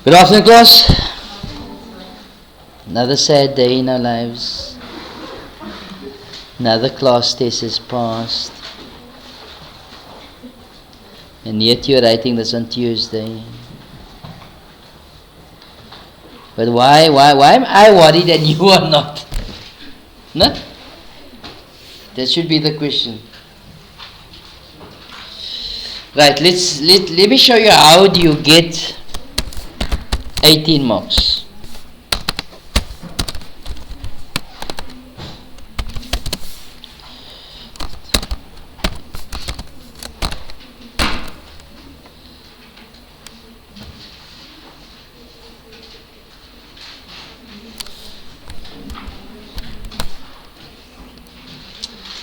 Good afternoon, class. Another sad day in our lives. Another class test is passed. And yet you're writing this on Tuesday. But why am I worried and you are not? No? That should be the question. Right, let me show you how do you get 18 marks.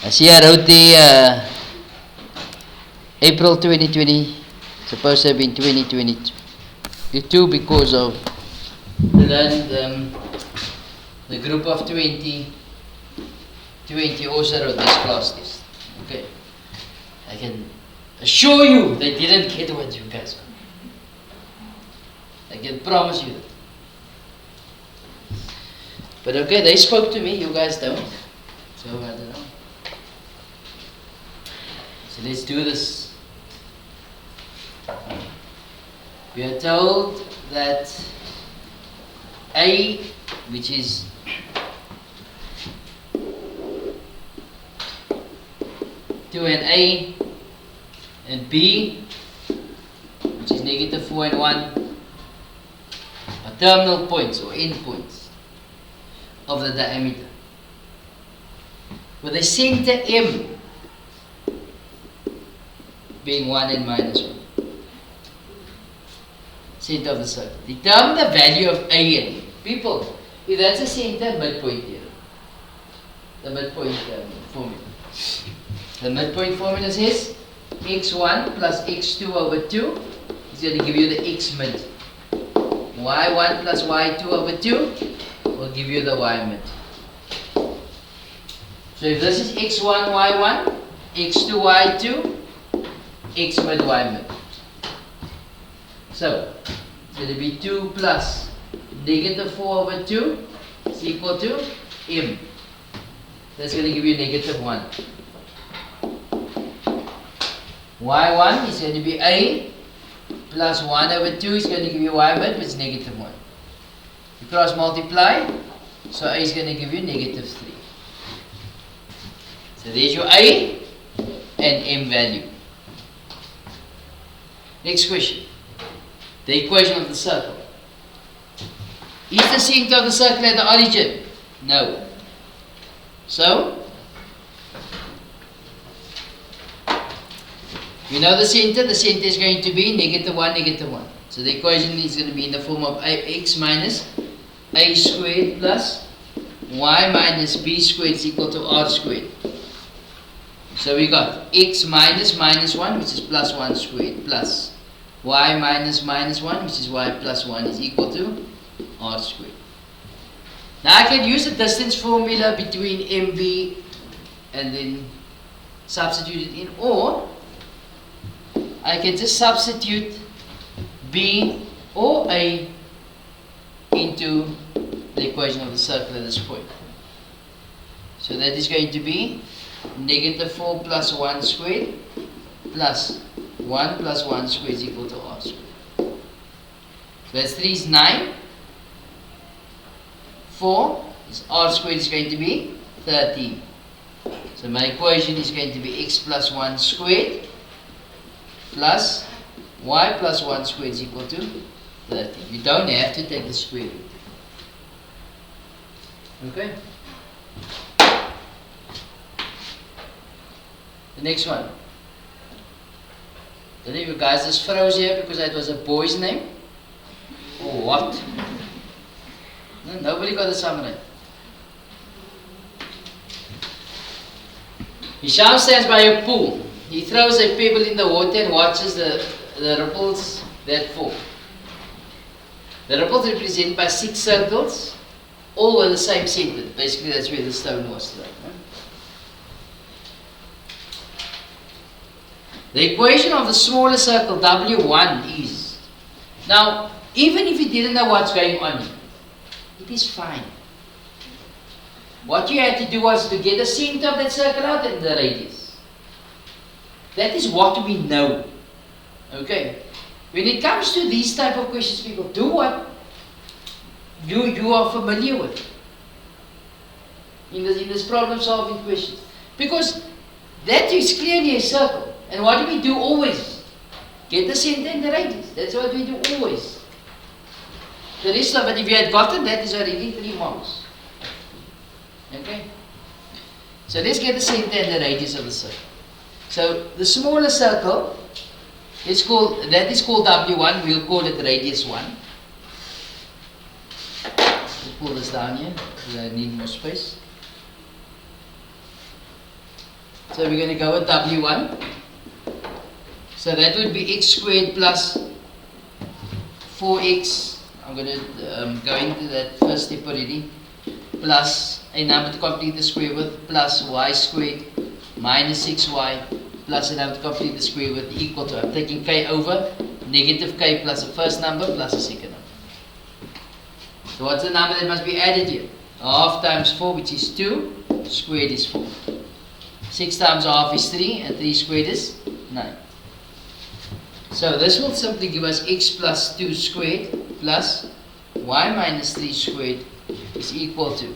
I see I wrote the April 2020, supposed to have been 2022 because of the group of 20 also wrote this class test. Okay, I can assure you they didn't get what you guys got. I can promise you that. But okay, they spoke to me, you guys don't. So I don't know. So let's do this. We are told that A, which is two and A, and B, which is negative 4 and 1, are terminal points or end points of the diameter, with the center M being 1 and minus 1. Center of the circle. Determine the value of A and B. People, if that's a center, midpoint here. The midpoint formula. The midpoint formula says x1 plus x2 over 2 is going to give you the x mid. y1 plus y2 over 2 will give you the y mid. So if this is x1, y1, x2, y2, x mid, y mid. So it's going to be 2 plus negative 4 over 2 is equal to m. That's going to give you negative 1. y1 is going to be a plus 1 over 2 is going to give you y mid, which is negative 1. You cross multiply, so a is going to give you negative 3. So there's your a and m value. Next question. The equation of the circle. Is the center of the circle at the origin? No. So, we know the center is going to be negative 1, negative 1. So the equation is going to be in the form of x minus a squared plus y minus b squared is equal to r squared. So we got x minus minus 1, which is plus 1 squared, plus y minus minus 1, which is y plus 1, is equal to r squared. Now I can use the distance formula between MB and then substitute it in, or I can just substitute B or A into the equation of the circle at this point. So that is going to be negative 4 plus 1 squared plus 1 plus 1 squared is equal to r squared. So that's 3 is 9. 4 is r squared is going to be 13. So my equation is going to be x plus 1 squared plus y plus 1 squared is equal to 13. You don't have to take the square root. Okay? The next one. Don't know if you guys just froze here because it was a boy's name or what? No, nobody got the sum right. Hisham stands by a pool. He throws a pebble in the water and watches the ripples that form. The ripples are represented by 6 circles, all with the same center. Basically, that's where the stone was thrown. The equation of the smaller circle W1 is, now Even if you didn't know what's going on, it is fine. What you had to do was to get the center of that circle out and the radius. That is what we know. Okay. When it comes to these type of questions, people do what you are familiar with in this problem solving questions. Because that is clearly a circle. And what do we do always? Get the center and the radius. That's what we do always. The rest of it, if you had gotten that, is already 3 marks. Okay? So let's get the center and the radius of the circle. So the smaller circle, that is called W1, we'll call it radius 1. We'll pull this down here, because I need more space. So we're going to go with W1. So that would be x squared plus 4x. I'm going to go into that first step already. Plus a number to complete the square with, plus y squared minus 6y plus a number to complete the square with equal to, I'm taking k over, negative k plus the first number plus the second number. So what's the number that must be added here? Half times 4, which is 2, squared is 4. 6 times half is 3, and 3 squared is 9. So this will simply give us x plus 2 squared plus y minus 3 squared is equal to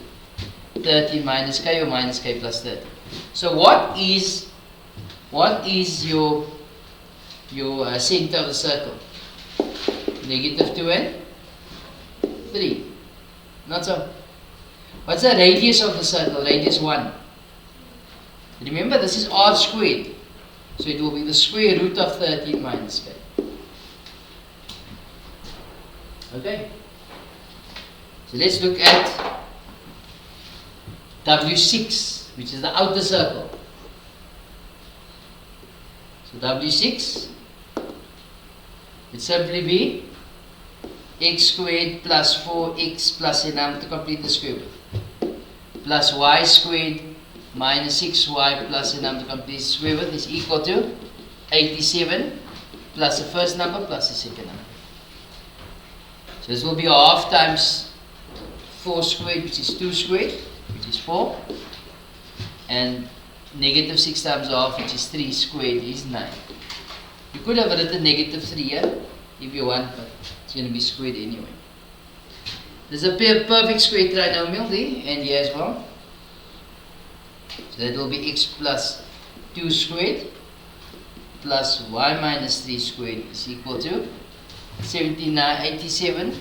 13 minus k, or minus k plus 13. So what is your center of the circle? Negative 2 and 3. Not so. What's the radius of the circle? Radius 1. Remember, this is r squared. So it will be the square root of 13 minus k. Okay. So let's look at W6, which is the outer circle. So W6 would simply be x squared plus 4x plus a number to complete the square root, plus y squared minus 6y plus a number to complete the square root is equal to 87 plus the first number plus the second number. So this will be half times 4 squared, which is 2 squared, which is 4, and negative 6 times half, which is 3 squared, is 9. You could have written negative 3 here if you want, but it's going to be squared anyway. There's a perfect square trinomial there, and here as well. So that will be x plus 2 squared plus y minus 3 squared is equal to 87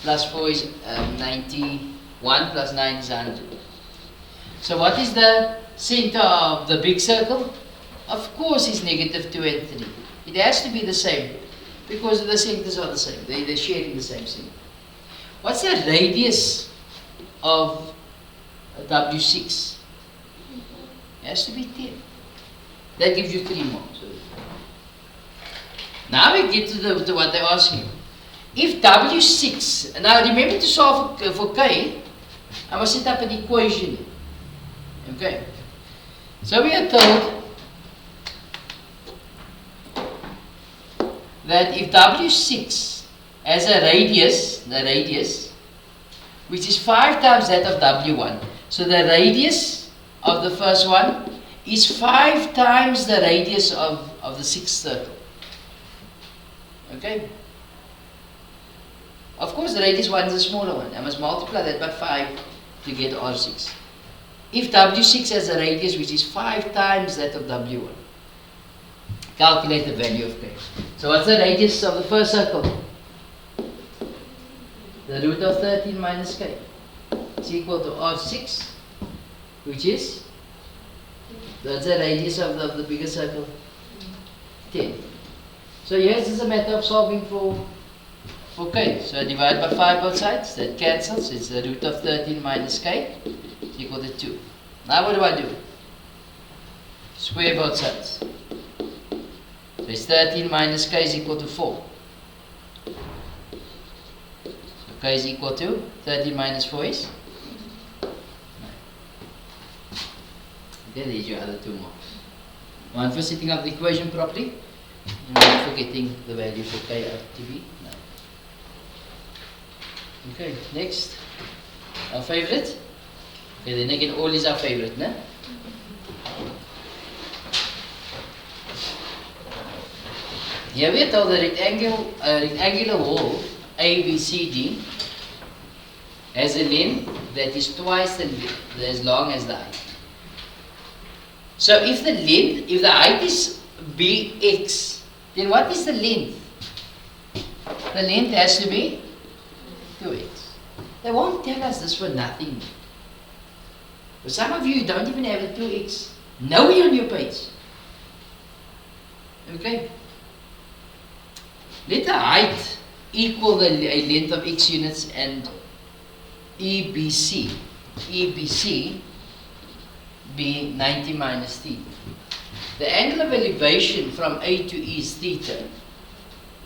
plus 4 is 91 plus 9 is 100. So what is the center of the big circle? Of course it's negative 2 and 3. It has to be the same because the centers are the same. They're sharing the same center. What's the radius of W6? It has to be 10. That gives you 3 marks. Now we get to what they're asking. If W6, now remember to solve for k, I must set up an equation. Okay. So we are told that if W6 has a radius, the radius, which is 5 times that of W1, so the radius of the first one is 5 times the radius of the sixth circle. Okay? Of course the radius 1 is a smaller one. I must multiply that by 5 to get R6. If W6 has a radius which is 5 times that of W1, calculate the value of k. So what's the radius of the first circle? The root of 13 minus k is equal to R6, which is, that's the radius of the bigger circle, 10. So yes, it's a matter of solving for k. So I divide by 5 both sides, that cancels, it's the root of 13 minus k is equal to 2. Now what do I do? Square both sides. So it's 13 minus k is equal to 4. So k is equal to 13 minus 4 is 9. Okay, there's your other 2 marks. One for setting up the equation properly, and one for getting the value for k out to be 9. Okay, next. Our favorite? Okay, then again, all is our favorite, no? Here we are told the rectangular wall ABCD has a length that is twice as long as the height. So if the height is bx, then what is the length? The length has to be 2x. They won't tell us this for nothing. For some of you don't even have a 2x nowhere on your page. Okay. Let the height equal the length of x units and EBC be 90 minus theta. The angle of elevation from A to E is theta.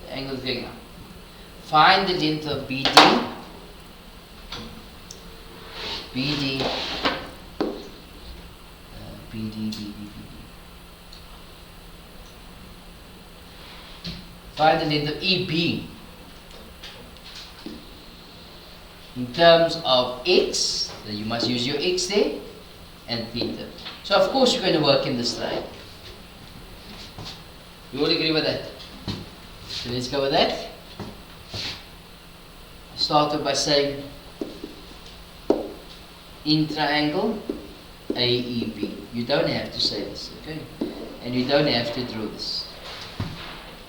The angle is going up. Find the length of BD. BD. Find the length of EB in terms of x. So you must use your x there and theta. So of course you're going to work in this triangle. You all agree with that? So let's go with that. Start off by saying in triangle AEB. You don't have to say this, okay? And you don't have to draw this.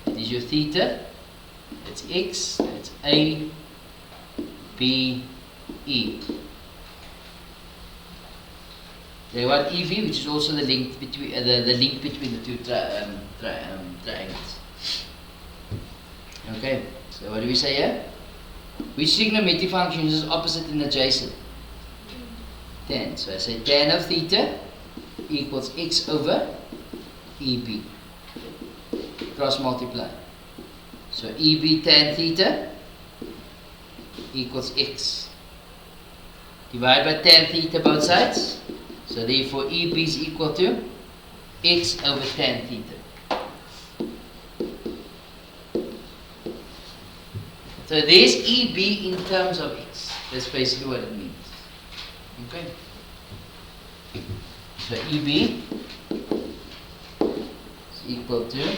It is your theta. It's x. It's A, B, E. They want EV, which is also the link between the link between the two triangles. Okay. So what do we say here? Which trigonometric function is opposite and adjacent? Tan. So I say tan of theta equals x over EB. Cross multiply. So EB tan theta equals x. Divide by tan theta both sides. So therefore EB is equal to x over tan theta. So there's EB in terms of x. That's basically what it means. Okay. So EB is equal to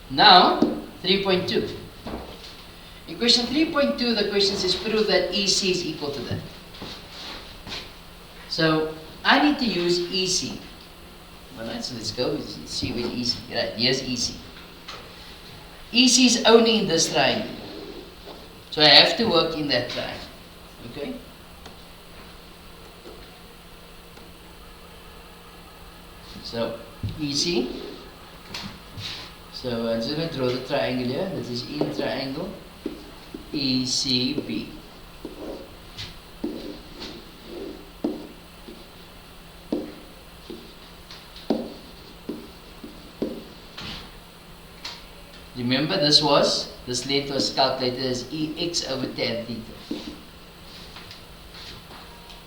now 3.2. In question 3.2 the question says prove that EC is equal to that. So I need to use EC. Alright, so let's go. Let's see with EC. Right, here's EC. EC is only in this triangle. So I have to work in that triangle. Okay? So EC. So I'm just going to draw the triangle here. This is in triangle ECB. Remember this length was calculated as x over tan theta.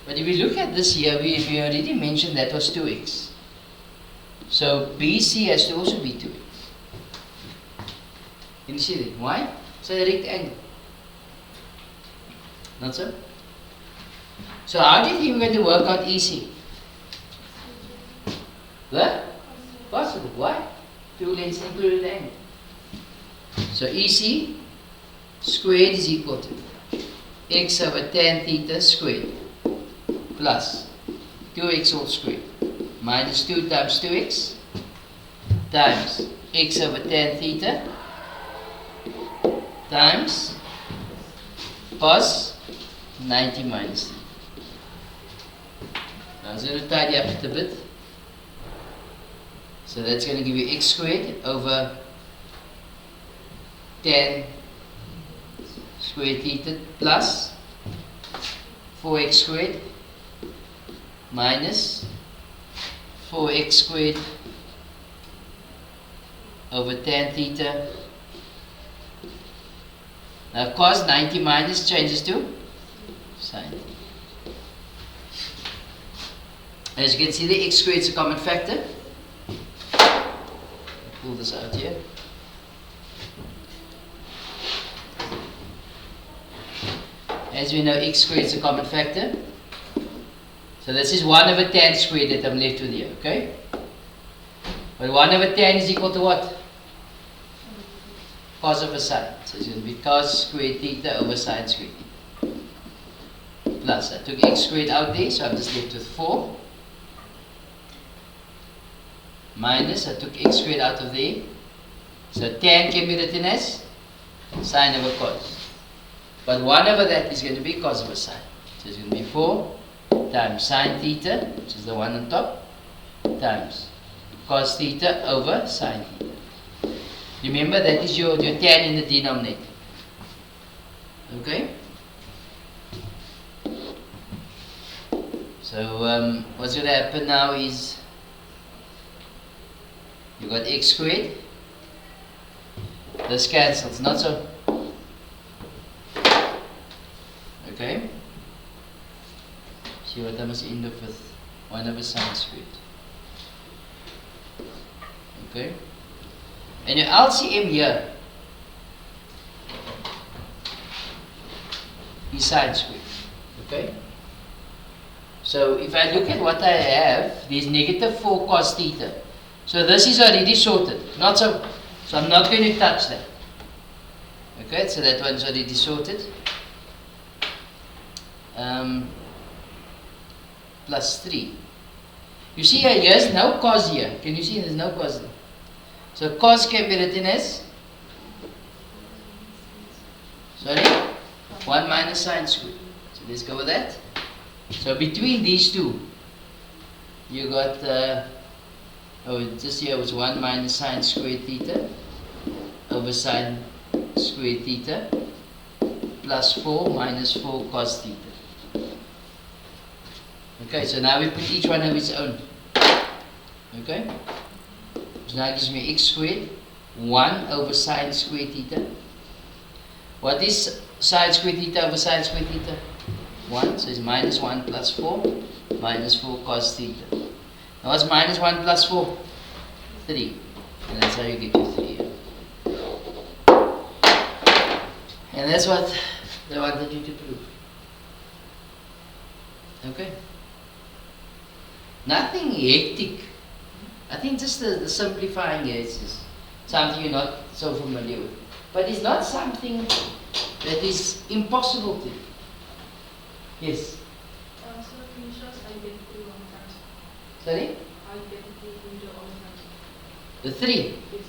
But if we look at this here, we already mentioned that was 2x. So BC has to also be 2x. Can you see that? Why? It's a rectangle. Not so? So how do you think we're going to work out EC? What? Possible. Why? Two lengths included angle. So EC squared is equal to x over tan theta squared plus 2x all squared minus 2 times 2x times x over tan theta times cos 90 minus 3. Now I'm going to tidy up it a bit. So that's going to give you x squared over tan squared theta plus 4x squared minus 4x squared over tan theta. Now cos 90 minus changes to sin theta. As you can see, the x squared is a common factor. Pull this out here. As we know, x squared is a common factor. So this is 1 over tan squared that I'm left with here, okay? But 1 over tan is equal to what? Cos over sine. So it's going to be cos squared theta over sine squared theta. Plus, I took x squared out there, so I'm just left with 4. Minus, I took x squared out of there. So tan can be written as sine over cos. But 1 over that is going to be cos over sine. So it's going to be 4 times sine theta, which is the one on top, times cos theta over sine theta. Remember, that is your tan in the denominator. Okay? So what's going to happen now is you got x squared. This cancels, not so. Okay? See what I must end up with 1 over sine squared. Okay? And your LCM here is sine squared. Okay? So if I look at what I have, there's negative 4 cos theta. So this is already sorted. Not so. So I'm not going to touch that. Okay, so that one's already sorted. Plus 3. You see here, here's no cos here. Can you see there's no cos there? So cos can be written as, sorry, 1 minus sine squared. So let's go with that. So between these two, you got, just here was 1 minus sine squared theta over sine squared theta plus 4 minus 4 cos theta. Okay, so now we put each one of its own. Okay? So now it gives me x squared 1 over sine squared theta. What is sine squared theta over sine squared theta? 1, so it's minus 1 plus 4 minus 4 cos theta. Now what's minus 1 plus 4? 3. And that's how you get your 3 here. And that's what they wanted you to prove. Okay? Nothing hectic. I think just the simplifying here is just something you're not so familiar with. But it's not something that is impossible to do. Yes? So can you show us how you get the 3 on the first? Sorry? How you get the 3 when you do it all the The first? 3? Yes.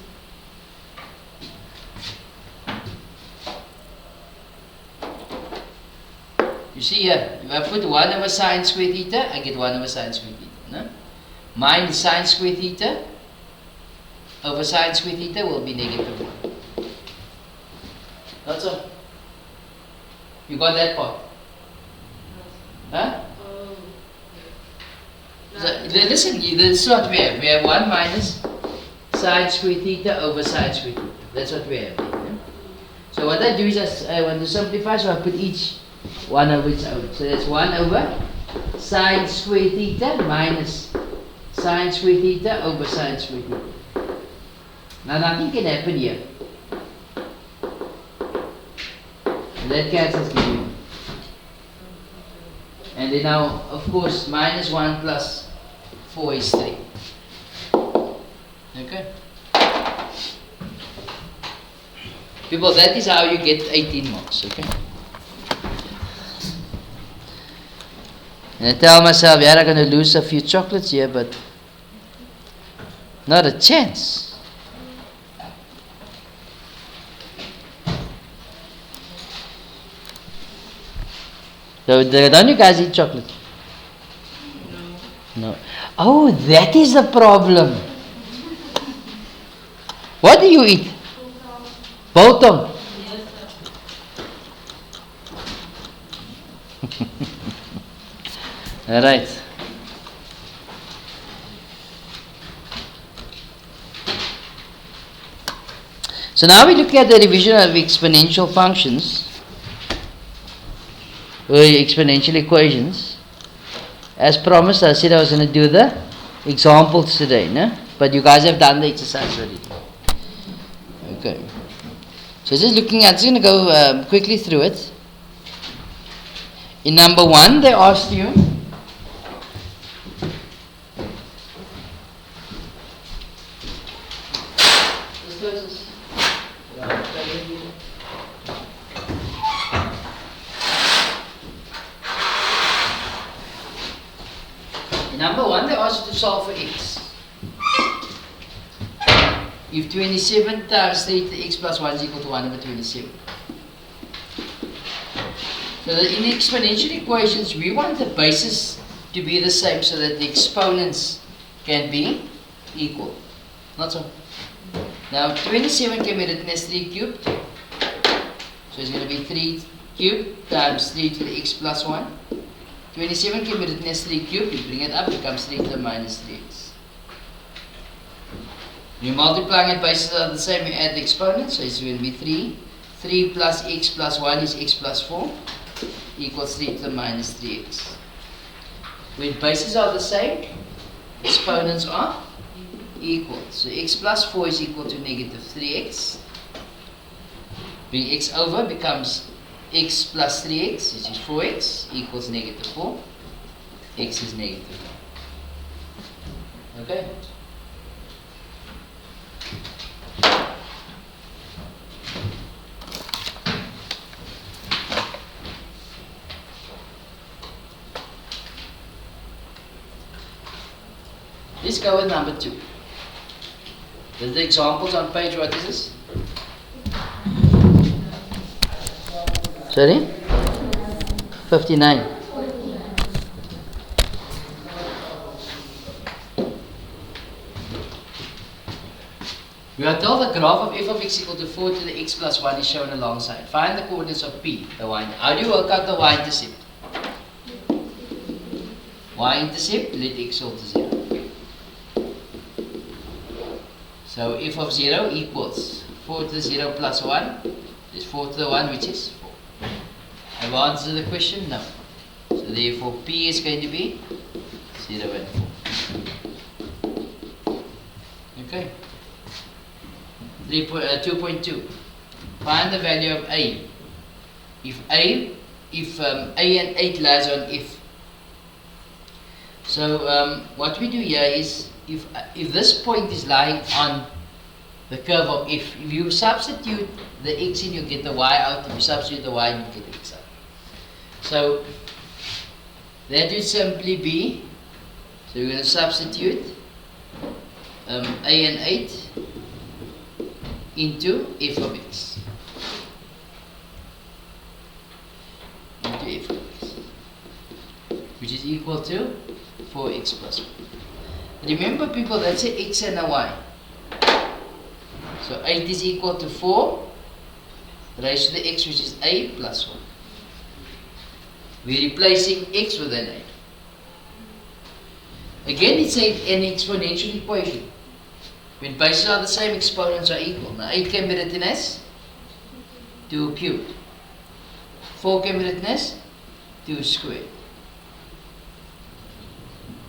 You see here, if I put 1 over sine squared theta, I get 1 over sine squared theta. No? Minus sine squared theta over sine squared theta will be negative 1. That's all. You got that part? Huh? Oh. So, listen, this is what we have. We have 1 minus sine squared theta over sine squared theta. That's what we have. Yeah? So what I do is I want to simplify, so I put each one over its own. So that's 1 over sine squared theta minus sine squared theta over sine squared theta. Now nothing can happen here. And that cancels the u. And then now, of course, minus 1 plus 4 is 3. Okay? People, that is how you get 18 marks, okay? And I tell myself, yeah, I'm going to lose a few chocolates here, but not a chance. So, don't you guys eat chocolate? No. Oh, that is the problem. What do you eat? Biltong. All right. So now we look at the division of exponential functions, or exponential equations. as promised, I said I was going to do the examples today, no? But you guys have done the exercise already. Okay. So just looking at, just going to go quickly through it. In number 1, they asked you, number 1, they asked you to solve for x. If 27 times 3 to the x plus 1 is equal to 1 over 27. So that in exponential equations, we want the bases to be the same so that the exponents can be equal. Not so. Now 27 can be written as 3 cubed. So it's going to be 3 cubed times 3 to the x plus 1. 27 can be written as 3 cubed, you bring it up, it becomes 3 to the minus 3x. You're multiplying and bases are the same, you add the exponents, so it's going to be 3. 3 plus x plus 1 is x plus 4, equals 3 to the minus 3x. When bases are the same, exponents are equal. So x plus 4 is equal to negative 3x. Bring x over, becomes x plus 3x, which is 4x, equals negative 4. X is negative 1. Okay? Let's go with number 2. There's the examples on page, what is this? Sorry? 59. We are told the graph of f of x equal to 4 to the x plus 1 is shown alongside. Find the coordinates of P, the y. How do you work out the y-intercept? Y-intercept, let x equal to 0. So f of 0 equals 4 to the 0 plus 1 is 4 to the 1, which is 4. Have I answered the question? No. So therefore P is going to be 0 and 4. Okay. 2.2. Find the value of A. If A and 8 lies on F. So what we do here is, if this point is lying on the curve of F, if you substitute the x in, you get the y out. If you substitute the y in, you get the x out. So that would simply be, so we're going to substitute A and 8 into f of x. Into f of x, which is equal to 4x plus 1. Remember people, that's a x and a y. So 8 is equal to 4 raised to the x, which is a plus 1. We're replacing x with an 8. Again, it's an exponential equation. When bases are the same, exponents are equal. Now 8 can be written as 2 cubed. 4 can be written as 2 squared.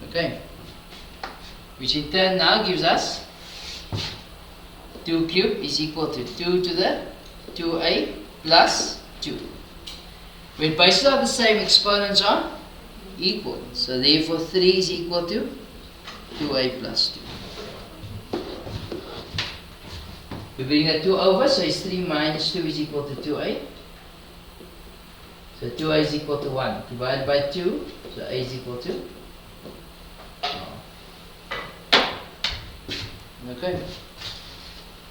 Okay. Which in turn now gives us 2 cubed is equal to 2 to the 2a plus 2. When bases are the same, exponents are equal. So therefore 3 is equal to 2a plus 2. We bring that 2 over, so it's 3 minus 2 is equal to 2a. So 2a is equal to 1. Divided by 2, so a is equal to 1. Okay.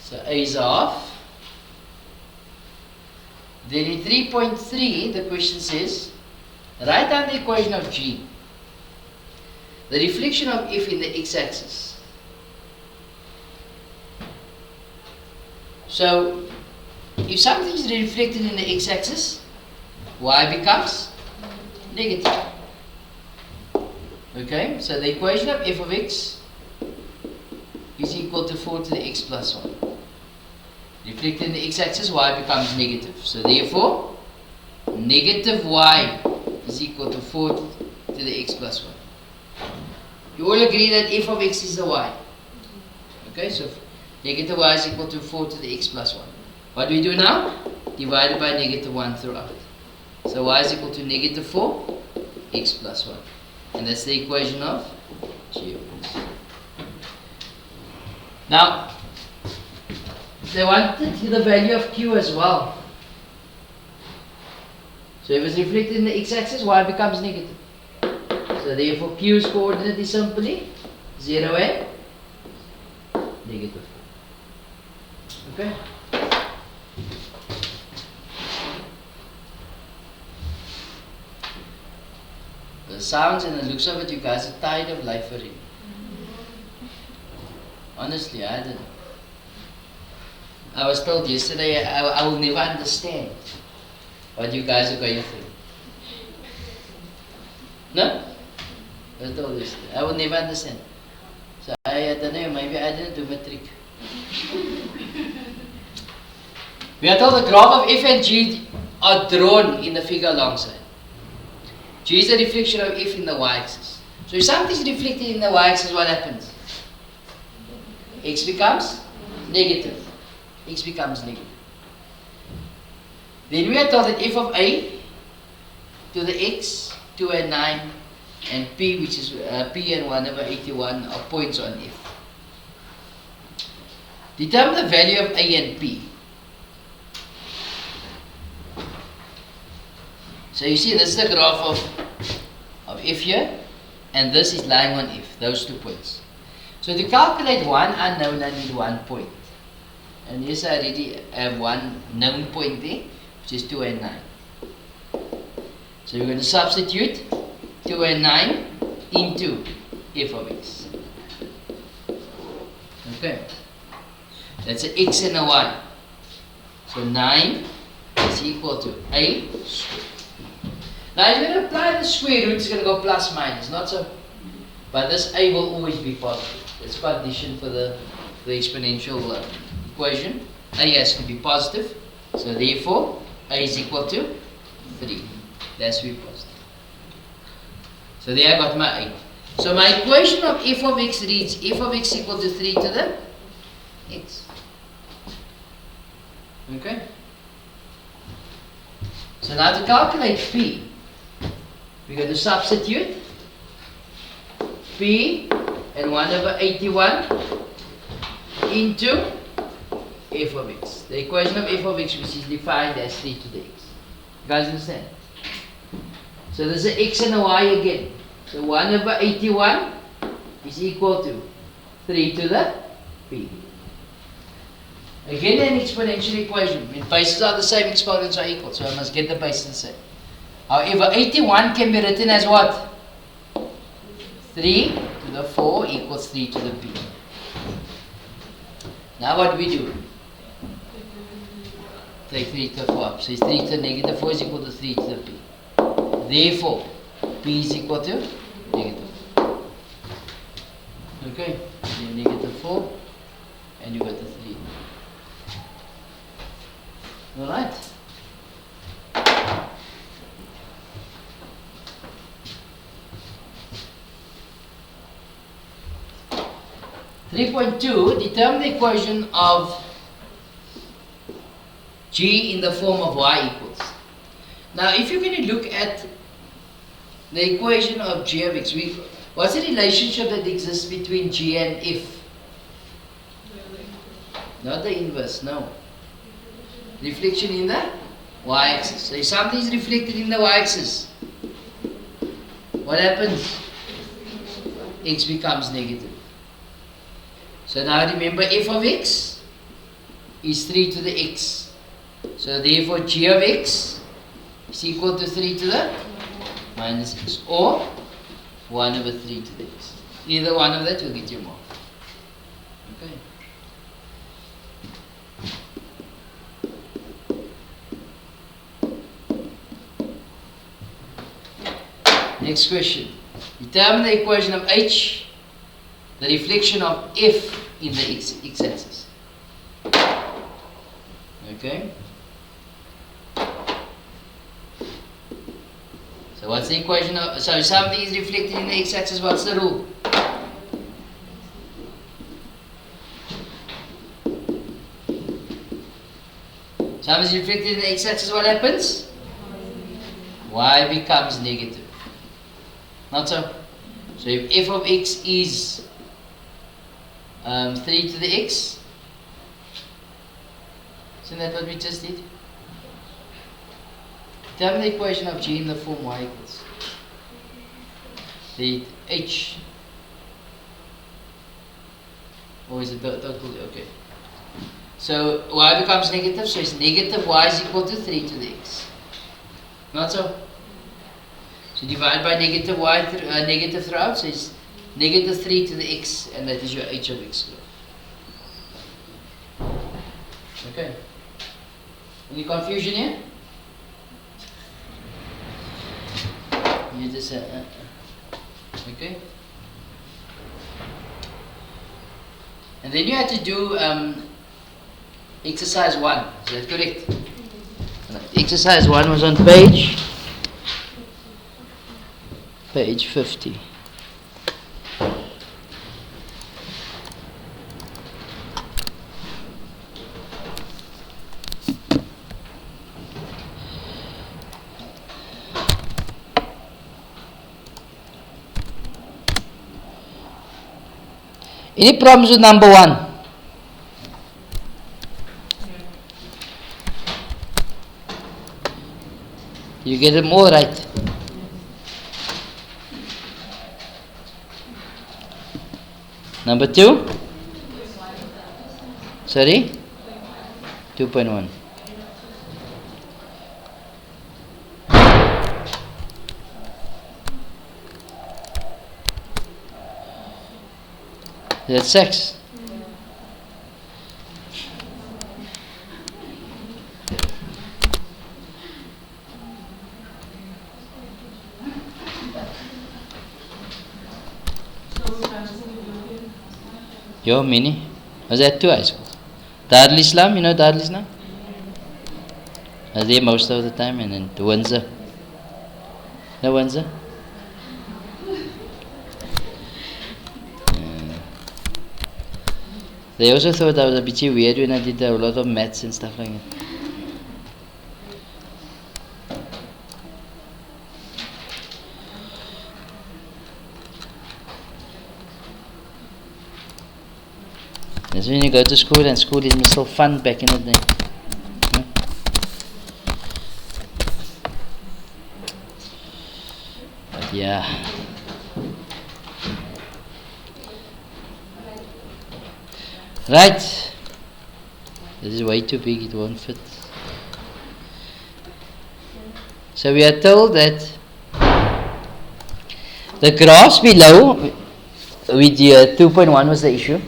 So a is half. Then in 3.3, the question says, write down the equation of G. The reflection of f in the x-axis. So, if something is reflected in the x-axis, y becomes negative. Okay, so the equation of f of x is equal to 4 to the x plus 1. Reflected in the x-axis, y becomes negative. So therefore, negative y is equal to 4 to the x plus 1. You all agree that f of x is the y. Okay, so negative y is equal to 4 to the x plus 1. What do we do now? Divided by negative 1 throughout. So y is equal to negative 4 x plus 1. And that's the equation of g of x. Now, they wanted the value of q as well. So if it's reflected in the x-axis, y becomes negative. So therefore q's coordinate is simply 0 and negative 4. Okay? The sounds and the looks of it, you guys are tired of life already. Honestly, I don't know. I was told yesterday I will never understand what you guys are going through. No? I was told yesterday. I will never understand. So I don't know, maybe I didn't do matric. We are told the graph of f and g are drawn in the figure alongside. G is the reflection of f in the y-axis. So if something is reflected in the y-axis, what happens? X becomes negative. X becomes negative. Then we are told that f of a to the x, 2 and 9, and p, which is p and 1 over 81, are points on f. Determine the value of a and p. So you see, this is the graph of f here, and this is lying on f, those 2 points. So to calculate one unknown, I need 1 point. And yes, I already have one known point there, which is 2 and 9. So we're going to substitute 2 and 9 into f of x. Okay. That's an x and a y. So 9 is equal to a squared. Now if you're going to apply the square root, it's going to go plus minus, not so. But this a will always be positive. That's condition for the exponential equation. A has to be positive. So therefore, a is equal to 3. That's to be positive. So there I got my a. So my equation of f of x reads f of x equal to 3 to the x. Okay? So now to calculate p, we're going to substitute p and 1 over 81 into f of x. The equation of f of x, which is defined as 3 to the x. You guys understand? So there's an x and a y again. So 1 over 81 is equal to 3 to the p. Again, an exponential equation. When bases are the same, exponents are equal. So I must get the bases the same. However, 81 can be written as what? 3 to the 4 equals 3 to the p. Now what do we do? Take 3 to the 4 up. So it's 3 to the negative 4 is equal to 3 to the p. Therefore, p is equal to negative 4. Okay? You have negative 4 and you got the 3. Alright? (3.2) Determine the equation of g in the form of y equals. Now, if you're going to look at the equation of g of x, what's the relationship that exists between g and f? Not the inverse, no. Reflection in the y-axis. So if something is reflected in the y-axis, what happens? X becomes negative. So now remember, f of x is 3 to the x. So therefore g of x is equal to 3 to the minus x, or 1 over 3 to the x. Either one of that will get you more. Okay. Next question. Determine the equation of h, the reflection of f in the x-axis. Okay. So what's the equation of, so if something is reflected in the x-axis, what's the rule? Time is reflected in the x-axis, what happens? Y becomes negative. Not so? So if f of x is 3 to the x, isn't that what we just did? Determine the equation of g in the form y equals the h. Or is it total? Okay. So y becomes negative, so it's negative y is equal to 3 to the x. Not so? So divide by negative y, negative throughout, so it's negative 3 to the x, and that is your h of x squared. Okay. Any confusion here? You just okay. And then you have to do exercise 1. Is that correct? Exercise 1 was on page 50. Any problems with number 1? You get them all right. Number 2? Sorry? 2.1. That's 6. Yo, Mini. Was that 2 high schools? Darul Islam, you know Darul Islam? I was there most of the time, and then to Windsor. No Windsor? They also thought I was a bit weird when I did a lot of maths and stuff like that. That's when you go to school, and school is so fun back in the day. But yeah. Right. This is way too big, it won't fit. So we are told that the graphs below, with 2.1 was the issue,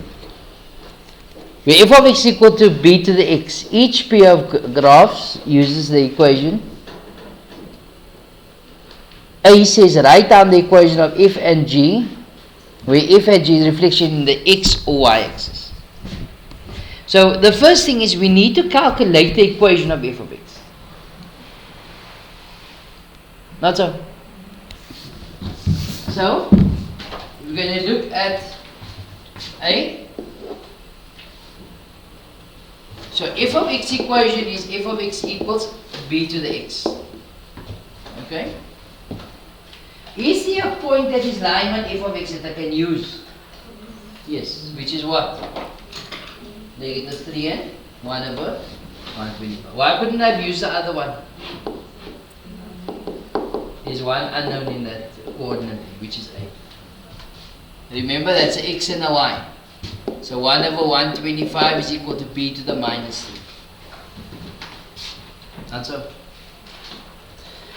where f of x equal to b to the x, each pair of graphs uses the equation. A says write down the equation of f and g, where f and g is reflection in the x or y axis. So the first thing is we need to calculate the equation of f of x. Not so? So we're going to look at A. So f of x equation is f of x equals b to the x. Okay? Is there a point that is lying on f of x that I can use? Yes, which is what? Negative 3 and 1 over 125. Why couldn't I have used the other one? There's one unknown in that coordinate, which is A. Remember, that's a x and a y. So 1 over 125 is equal to b to the minus 3. Not so?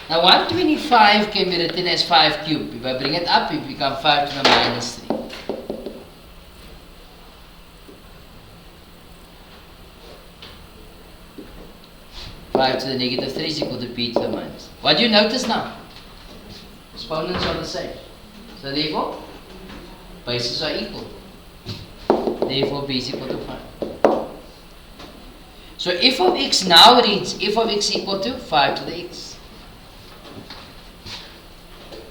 Now 125 can be written as 5 cubed. If I bring it up, it becomes 5 to the minus 3. Five to the negative 3 is equal to b to the minus. What do you notice now? Exponents are the same. So therefore, bases are equal. Therefore, b is equal to 5. So f of x now reads f of x equal to 5 to the x.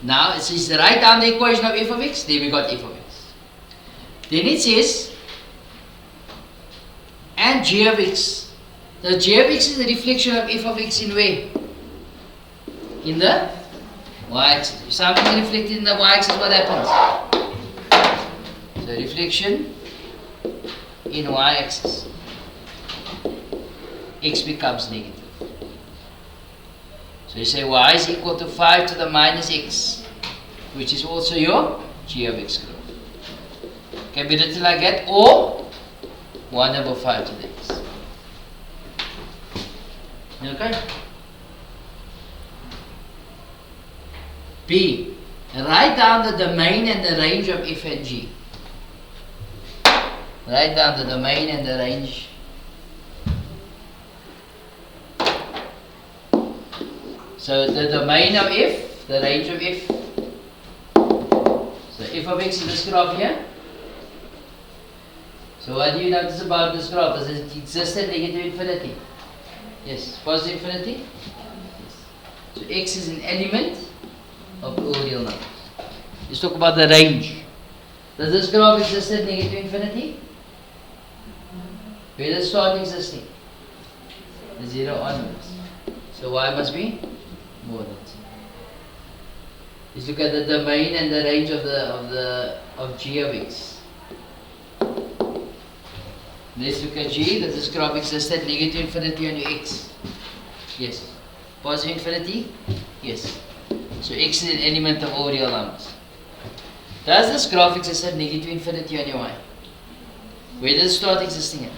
Now it says write down the equation of f of x. There we got f of x. Then it says and g of x The g of x is a reflection of f of x in where? In the y-axis. If something is reflected in the y-axis, what happens? So reflection in y-axis. X becomes negative. So you say y is equal to 5 to the minus x, which is also your g of x graph. Can be written like that, or 1 over 5 to the x. Okay? B. Write down the domain and the range of f and g. Write down the domain and the range. So the domain of f, the range of f. So f of x in this graph here. So what do you notice about this graph? Does it exist at negative infinity? Yes. Positive infinity? Yes. So x is an element of all real numbers. Let's talk about the range. Does this graph exist at negative infinity? Where does it start existing? The 0 onwards. So y must be more than 0. Let's look at the domain and the range of g of x. Let's look at g. Does this graph exist at negative infinity on your x? Yes. Positive infinity? Yes. So x is an element of all real numbers. Does this graph exist at negative infinity on your y? Where does it start existing at?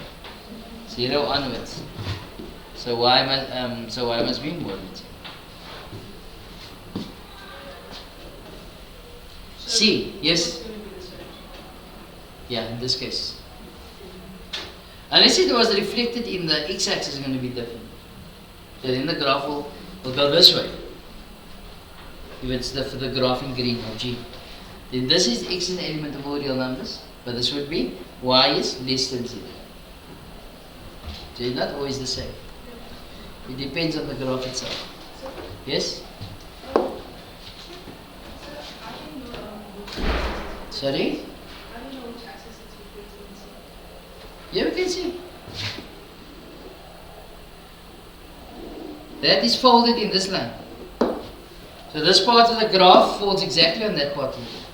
0 onwards. So y must be more than 0. C. Yes. Yeah, in this case. Unless it was reflected in the x-axis, it's going to be different. So then the graph will go this way. If it's the graph in green or G. Then this is x is an element of all real numbers, but this would be y is less than 0. So it's not always the same. It depends on the graph itself. Yes? Sorry? Yeah, we can see. That is folded in this line. So this part of the graph folds exactly on that part of the graph.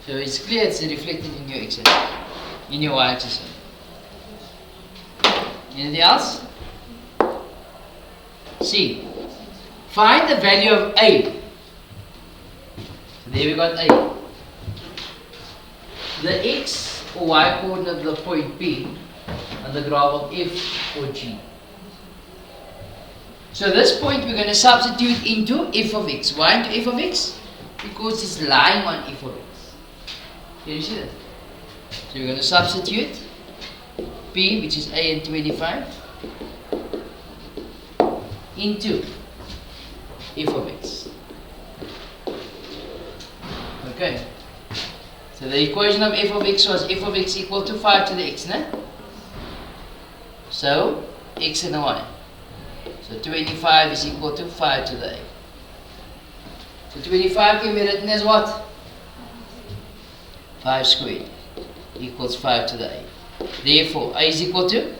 So it's clear it's reflected in your x-axis, in your y-axis. Anything else? C. Find the value of A. So there we got A. The x or y coordinate of the point P on the graph of f or g. So this point we're going to substitute into f of x. Why into f of x? Because it's lying on f of x. Can you see that? So we're going to substitute P, which is A and 25, into f of x. Okay. So the equation of f of x was f of x equal to 5 to the x, no? So x and a y. So 25 is equal to 5 to the a. So 25 can be written as what? 5 squared equals 5 to the a. Therefore, a is equal to?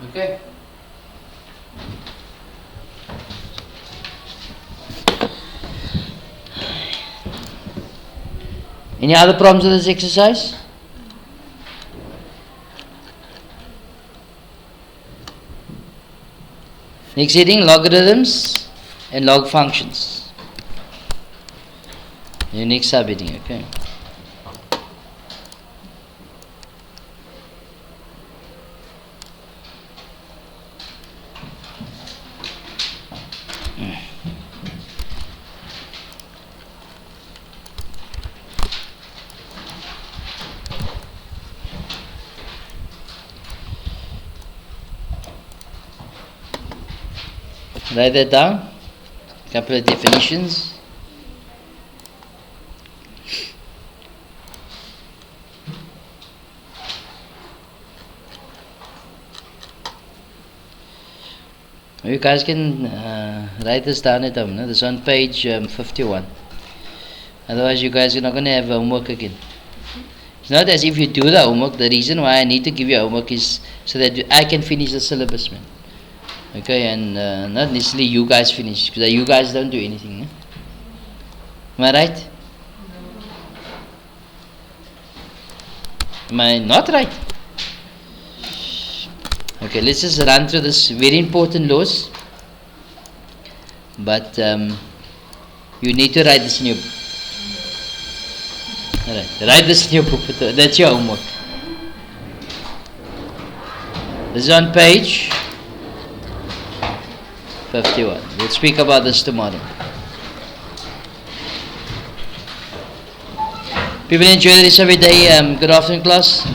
Okay. Any other problems with this exercise? Next heading, logarithms and log functions. The next subheading, okay. Write that down. A couple of definitions. You guys can write this down at home. No? This is on page 51. Otherwise, you guys are not going to have homework again. It's not as if you do the homework. The reason why I need to give you homework is so that I can finish the syllabus, man. Okay, and not necessarily you guys finish, because you guys don't do anything. Eh? Am I right? Am I not right? Okay, let's just run through this very important laws. But you need to write this in your book. Alright, write this in your book. That's your homework. This is on page 51. We'll speak about this tomorrow. People enjoy the rest of your day. Good afternoon, class.